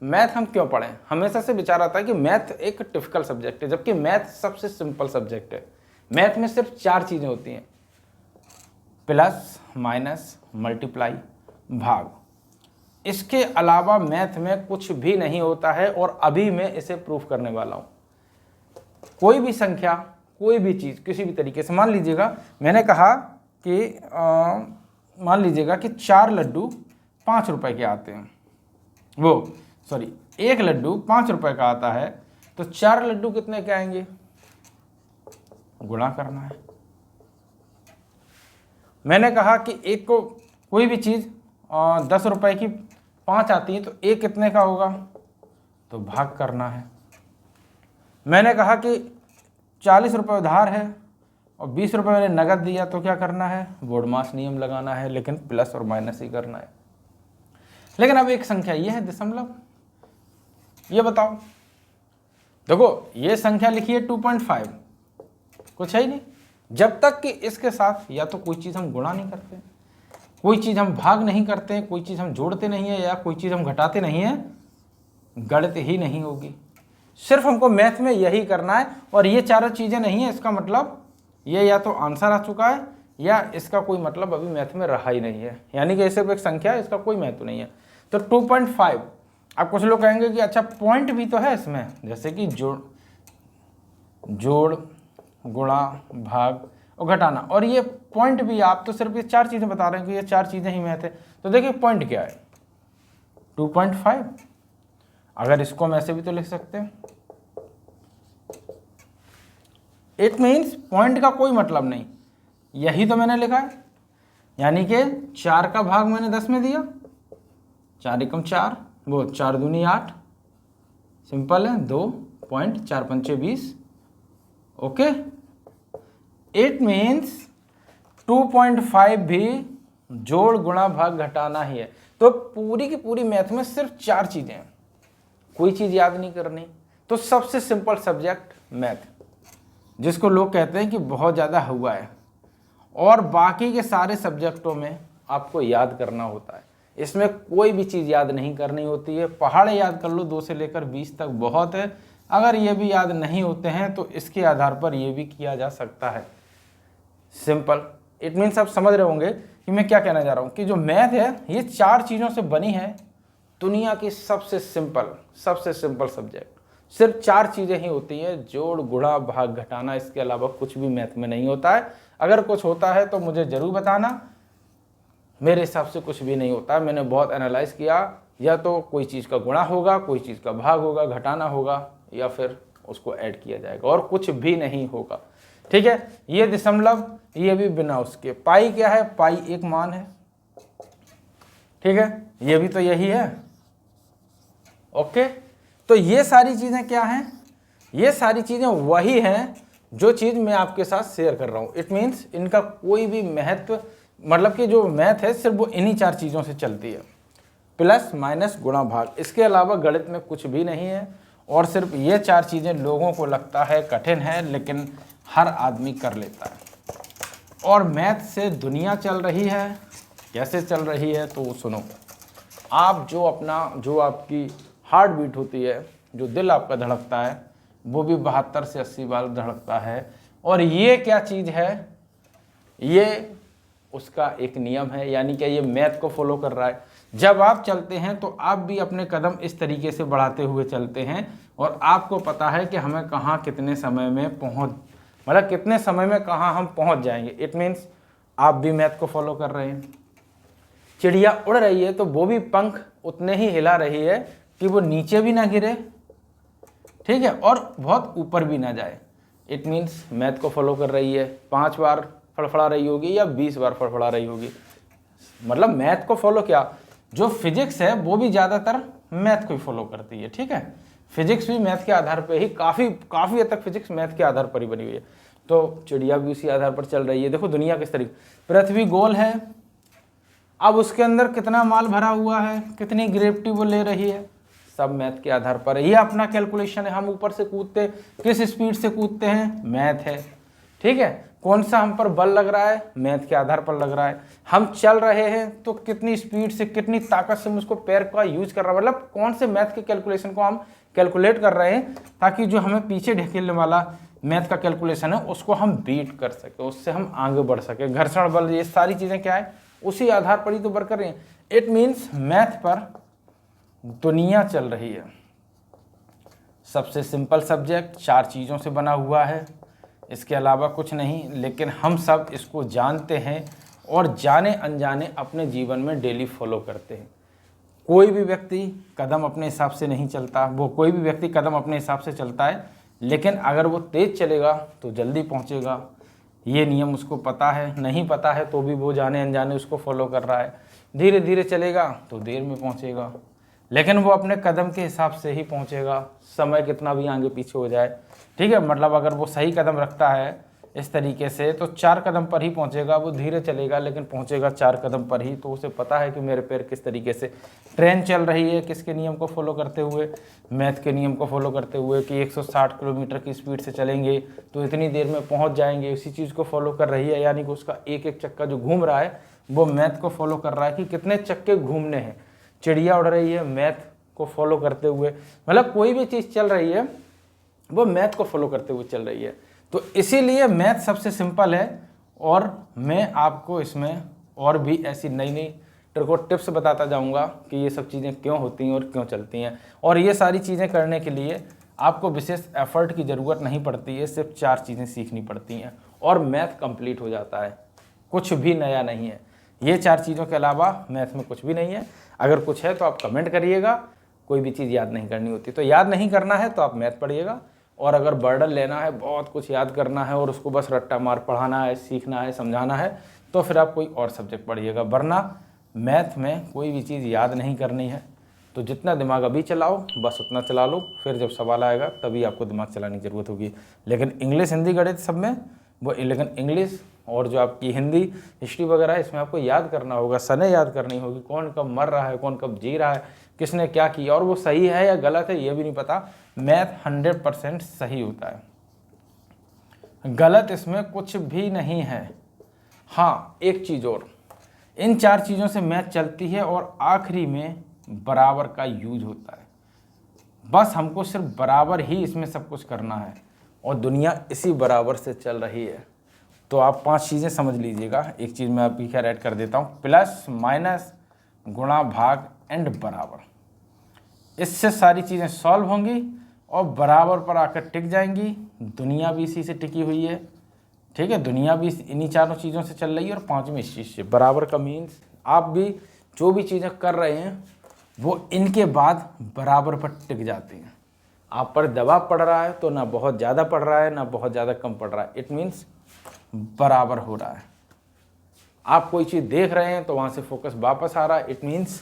Math हम क्यों पढ़ें? हमेशा से विचार आता है कि मैथ एक डिफिकल्ट सब्जेक्ट है, जबकि मैथ सबसे सिंपल सब्जेक्ट है। मैथ में सिर्फ 4 चीज़ें होती हैं, प्लस, माइनस, मल्टीप्लाई, भाग। इसके अलावा मैथ में कुछ भी नहीं होता है, और अभी मैं इसे प्रूफ करने वाला हूँ। कोई भी संख्या, कोई भी चीज़ किसी भी तरीके से, मान लीजिएगा मैंने कहा कि मान लीजिएगा कि 4 लड्डू 5 रुपए के आते हैं, एक लड्डू 5 रुपए का आता है, तो 4 लड्डू कितने के आएंगे? गुणा करना है। मैंने कहा कि एक को कोई भी चीज़ 10 रुपए की 5 आती है, तो एक कितने का होगा? तो भाग करना है। मैंने कहा कि 40 रुपये उधार है और 20 रुपये मैंने नगद दिया, तो क्या करना है? बोडमास नियम लगाना है, लेकिन प्लस और माइनस ही करना है। लेकिन अब एक संख्या ये है दशमलव, ये बताओ। देखो ये संख्या लिखी है 2.5, कुछ है ही नहीं। जब तक कि इसके साथ या तो कोई चीज़ हम गुणा नहीं करते, कोई चीज़ हम भाग नहीं करते, कोई चीज़ हम जोड़ते नहीं है, या कोई चीज़ हम घटाते नहीं है, गणित ही नहीं होगी। सिर्फ हमको मैथ में यही करना है, और ये चारों चीज़ें नहीं है, इसका मतलब ये या तो आंसर आ चुका है, या इसका कोई मतलब अभी मैथ में रहा ही नहीं है। यानी कि सिर्फ एक संख्या है, इसका कोई महत्व नहीं है। तो 2.5। अब कुछ लोग कहेंगे कि अच्छा पॉइंट भी तो है इसमें, जैसे कि जोड़, गुणा, भाग और घटाना, और ये पॉइंट भी। आप तो सिर्फ ये 4 चीज़ें बता रहे हैं कि ये 4 चीज़ें ही मैथ है। तो देखिए पॉइंट क्या है? 2.5। अगर इसको हम ऐसे भी तो लिख सकते हैं। इट मीन्स पॉइंट का कोई मतलब नहीं, यही तो मैंने लिखा है। यानी कि 4 का भाग मैंने 10 में दिया, 4 एकम 4, 4 दूनी 8, सिंपल है। 2.4 पंचे 20। ओके, इट मीन्स 2.5 भी जोड़, गुणा, भाग, घटाना ही है। तो पूरी की पूरी मैथ में सिर्फ 4 चीजें हैं, कोई चीज याद नहीं करनी। तो सबसे सिंपल सब्जेक्ट मैथ, जिसको लोग कहते हैं कि बहुत ज़्यादा हुआ है, और बाकी के सारे सब्जेक्टों में आपको याद करना होता है। इसमें कोई भी चीज़ याद नहीं करनी होती है। पहाड़ याद कर लो 2 से लेकर 20 तक, बहुत है। अगर ये भी याद नहीं होते हैं तो इसके आधार पर ये भी किया जा सकता है। सिंपल। इट मीन्स आप समझ रहे होंगे कि मैं क्या कहना चाह रहा हूँ, कि जो मैथ है ये 4 चीज़ों से बनी है। दुनिया की सबसे सिंपल सब्जेक्ट। सिर्फ 4 चीज़ें ही होती हैं, जोड़, गुणा, भाग, घटाना। इसके अलावा कुछ भी मैथ में नहीं होता है। अगर कुछ होता है तो मुझे ज़रूर बताना। मेरे हिसाब से कुछ भी नहीं होता है। मैंने बहुत एनालाइज किया, या तो कोई चीज़ का गुणा होगा, कोई चीज़ का भाग होगा, घटाना होगा, या फिर उसको ऐड किया जाएगा, और कुछ भी नहीं होगा। ठीक है, ये दशमलव, ये भी बिना उसके। पाई क्या है? पाई एक मान है। ठीक है, ये भी तो यही है। ओके, तो ये सारी चीज़ें क्या हैं? ये सारी चीज़ें वही हैं जो चीज़ मैं आपके साथ शेयर कर रहा हूँ। इट मीन्स इनका कोई भी महत्व, मतलब कि जो मैथ है सिर्फ वो इन्हीं 4 चीज़ों से चलती है, प्लस, माइनस, गुणा, भाग। इसके अलावा गणित में कुछ भी नहीं है, और सिर्फ ये 4 चीज़ें लोगों को लगता है कठिन है, लेकिन हर आदमी कर लेता है। और मैथ से दुनिया चल रही है। कैसे चल रही है? तो सुनो। आप जो आपकी हार्ट बीट होती है, जो दिल आपका धड़कता है, वो भी 72 से 80 बार धड़कता है। और ये क्या चीज़ है? ये उसका एक नियम है, यानी कि ये मैथ को फॉलो कर रहा है। जब आप चलते हैं तो आप भी अपने कदम इस तरीके से बढ़ाते हुए चलते हैं, और आपको पता है कि हमें कहाँ कितने समय में मतलब कितने समय में कहाँ हम पहुँच जाएंगे। इट मीन्स आप भी मैथ को फॉलो कर रहे हैं। चिड़िया उड़ रही है तो वो भी पंख उतने ही हिला रही है कि वो नीचे भी ना गिरे, ठीक है, और बहुत ऊपर भी ना जाए। इट मीन्स मैथ को फॉलो कर रही है। 5 बार फड़फड़ा रही होगी या 20 बार फड़फड़ा रही होगी, मतलब मैथ को फॉलो क्या। जो फिजिक्स है वो भी ज़्यादातर मैथ को ही फॉलो करती है। ठीक है, फिजिक्स भी मैथ के आधार पर ही, काफ़ी हद तक फिजिक्स मैथ के आधार पर ही बनी हुई है। तो चिड़िया भी उसी आधार पर चल रही है। देखो दुनिया किस तरीके, पृथ्वी गोल है, अब उसके अंदर कितना माल भरा हुआ है, कितनी ग्रेविटी वो ले रही है, सब मैथ के आधार पर है। ये अपना कैलकुलेशन है। हम ऊपर से कूदते किस स्पीड से कूदते हैं, मैथ है। ठीक है, कौन सा हम पर बल लग रहा है, मैथ के आधार पर लग रहा है। हम चल रहे हैं तो कितनी स्पीड से, कितनी ताकत से हम उसको पैर का यूज कर रहा है, मतलब कौन से मैथ के कैलकुलेशन को हम कैलकुलेट कर रहे हैं, ताकि जो हमें पीछे ढकेलने वाला मैथ का कैलकुलेशन है उसको हम बीट कर सके, उससे हम आगे बढ़ सके। घर्षण बल, ये सारी चीज़ें क्या है, उसी आधार पर ही तो वर्क कर रही हैं। इट मीन्स मैथ पर दुनिया चल रही है। सबसे सिंपल सब्जेक्ट, 4 चीज़ों से बना हुआ है, इसके अलावा कुछ नहीं, लेकिन हम सब इसको जानते हैं और जाने अनजाने अपने जीवन में डेली फॉलो करते हैं। कोई भी व्यक्ति कदम अपने हिसाब से नहीं चलता, वो कोई भी व्यक्ति कदम अपने हिसाब से चलता है, लेकिन अगर वो तेज़ चलेगा तो जल्दी पहुंचेगा। ये नियम उसको पता है, नहीं पता है तो भी वो जाने अनजाने उसको फॉलो कर रहा है। धीरे धीरे चलेगा तो देर में पहुंचेगा, लेकिन वो अपने कदम के हिसाब से ही पहुंचेगा, समय कितना भी आगे पीछे हो जाए। ठीक है, मतलब अगर वो सही कदम रखता है इस तरीके से तो 4 कदम पर ही पहुंचेगा। वो धीरे चलेगा लेकिन पहुंचेगा 4 कदम पर ही, तो उसे पता है कि मेरे पैर किस तरीके से ट्रेन चल रही है, किसके नियम को फॉलो करते हुए, मैथ के नियम को फॉलो करते हुए कि 160 किलोमीटर की स्पीड से चलेंगे तो इतनी देर में पहुंच जाएंगे। उसी चीज़ को फॉलो कर रही है, यानी कि उसका एक एक चक्का जो घूम रहा है वो मैथ को फॉलो कर रहा है कि कितने चक्के घूमने हैं। चिड़िया उड़ रही है मैथ को फॉलो करते हुए, मतलब कोई भी चीज़ चल रही है वो मैथ को फॉलो करते हुए चल रही है। तो इसीलिए मैथ सबसे सिंपल है, और मैं आपको इसमें और भी ऐसी नई नई ट्रिक और टिप्स बताता जाऊंगा कि ये सब चीज़ें क्यों होती हैं और क्यों चलती हैं। और ये सारी चीज़ें करने के लिए आपको विशेष एफर्ट की ज़रूरत नहीं पड़ती है, सिर्फ 4 चीज़ें सीखनी पड़ती हैं और मैथ कंप्लीट हो जाता है। कुछ भी नया नहीं है, ये 4 चीज़ों के अलावा मैथ में कुछ भी नहीं है। अगर कुछ है तो आप कमेंट करिएगा। कोई भी चीज़ याद नहीं करनी होती तो याद नहीं करना है तो आप मैथ पढ़िएगा, और अगर बर्डन लेना है, बहुत कुछ याद करना है और उसको बस रट्टा मार पढ़ाना है, सीखना है, समझाना है, तो फिर आप कोई और सब्जेक्ट पढ़िएगा। वरना मैथ में कोई भी चीज़ याद नहीं करनी है तो जितना दिमाग अभी चलाओ बस उतना चला लो, फिर जब सवाल आएगा तभी आपको दिमाग चलाने की ज़रूरत होगी। लेकिन इंग्लिश, हिंदी, गणित सब में वो, लेकिन इंग्लिश और जो आपकी हिंदी, हिस्ट्री वगैरह है, इसमें आपको याद करना होगा, सने याद करनी होगी, कौन कब मर रहा है, कौन कब जी रहा है, किसने क्या किया, और वो सही है या गलत है ये भी नहीं पता। मैथ 100% सही होता है, गलत इसमें कुछ भी नहीं है। हाँ, एक चीज़ और, इन 4 चीज़ों से मैथ चलती है और आखिरी में बराबर का यूज होता है। बस हमको सिर्फ बराबर ही इसमें सब कुछ करना है और दुनिया इसी बराबर से चल रही है। तो आप 5 चीज़ें समझ लीजिएगा। एक चीज़ मैं आपकी खैर ऐड कर देता हूँ, प्लस, माइनस, गुणा, भाग एंड बराबर। इससे सारी चीज़ें सॉल्व होंगी और बराबर पर आकर टिक जाएंगी। दुनिया भी इसी से टिकी हुई है, ठीक है, दुनिया भी इन्हीं 4 चीज़ों से चल रही है और 5वीं इस चीज़ से। बराबर का मीन्स आप भी जो भी चीज़ें कर रहे हैं वो इनके बाद बराबर पर टिक जाती हैं। आप पर दबाव पड़ रहा है तो ना बहुत ज़्यादा पड़ रहा है ना बहुत ज़्यादा कम पड़ रहा है, इट मीन्स बराबर हो रहा है। आप कोई चीज़ देख रहे हैं तो वहाँ से फोकस वापस आ रहा है, इट मीन्स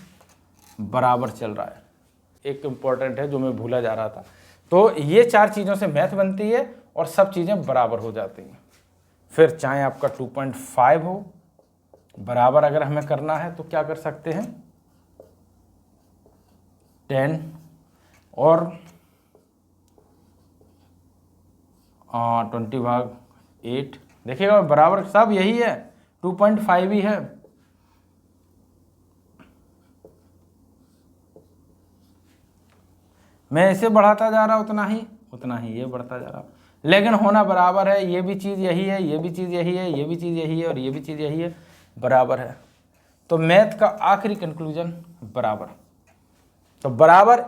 बराबर चल रहा है। एक इम्पॉर्टेंट है जो मैं भूला जा रहा था। तो ये 4 चीज़ों से मैथ बनती है और सब चीज़ें बराबर हो जाती हैं। फिर चाहे आपका 2.5 हो, बराबर अगर हमें करना है तो क्या कर सकते हैं, 10 और 20/8। देखिएगा बराबर सब यही है, 2.5 ही है। मैं इसे बढ़ाता जा रहा उतना ही ये बढ़ता जा रहा, लेकिन होना बराबर है। ये भी चीज़ यही है, ये भी चीज़ यही है, ये भी चीज़ यही है और ये भी चीज़ यही है, बराबर है। तो मैथ का आखिरी कंक्लूजन बराबर। तो बराबर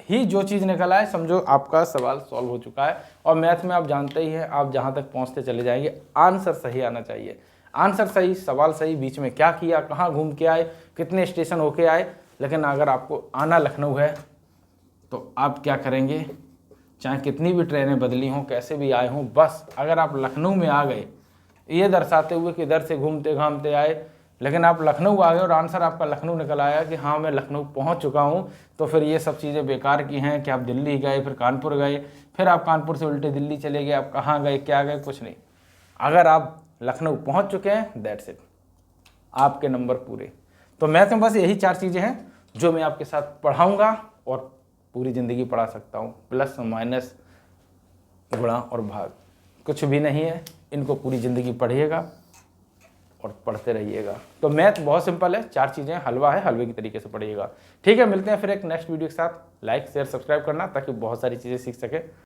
ही जो चीज़ निकल आए समझो आपका सवाल सॉल्व हो चुका है। और मैथ में आप जानते ही हैं, आप जहाँ तक पहुँचते चले जाएंगे आंसर सही आना चाहिए। आंसर सही, सवाल सही, बीच में क्या किया, कहाँ घूम के आए, कितने स्टेशन होके आए। लेकिन अगर आपको आना लखनऊ है तो आप क्या करेंगे, चाहे कितनी भी ट्रेनें बदली हों, कैसे भी आए हों, बस अगर आप लखनऊ में आ गए ये दर्शाते हुए कि इधर से घूमते घामते आए, लेकिन आप लखनऊ आ गए और आंसर आपका लखनऊ निकल आया कि हाँ मैं लखनऊ पहुंच चुका हूं, तो फिर ये सब चीज़ें बेकार की हैं कि आप दिल्ली गए, फिर कानपुर गए, फिर आप कानपुर से उल्टे दिल्ली चले गए, आप कहाँ गए, क्या गए, कुछ नहीं। अगर आप लखनऊ पहुंच चुके हैं, दैट्स इट, आपके नंबर पूरे। तो मैथ में बस यही 4 चीज़ें हैं जो मैं आपके साथ पढ़ाऊँगा और पूरी ज़िंदगी पढ़ा सकता हूँ। प्लस, माइनस, गुणा और भाग, कुछ भी नहीं है। इनको पूरी ज़िंदगी पढ़िएगा और पढ़ते रहिएगा। तो मैथ बहुत सिंपल है, 4 चीज़ें, हलवा है, हलवे की तरीके से पढ़िएगा। ठीक है, मिलते हैं फिर एक नेक्स्ट वीडियो के साथ। लाइक शेयर सब्सक्राइब करना ताकि बहुत सारी चीज़ें सीख सके।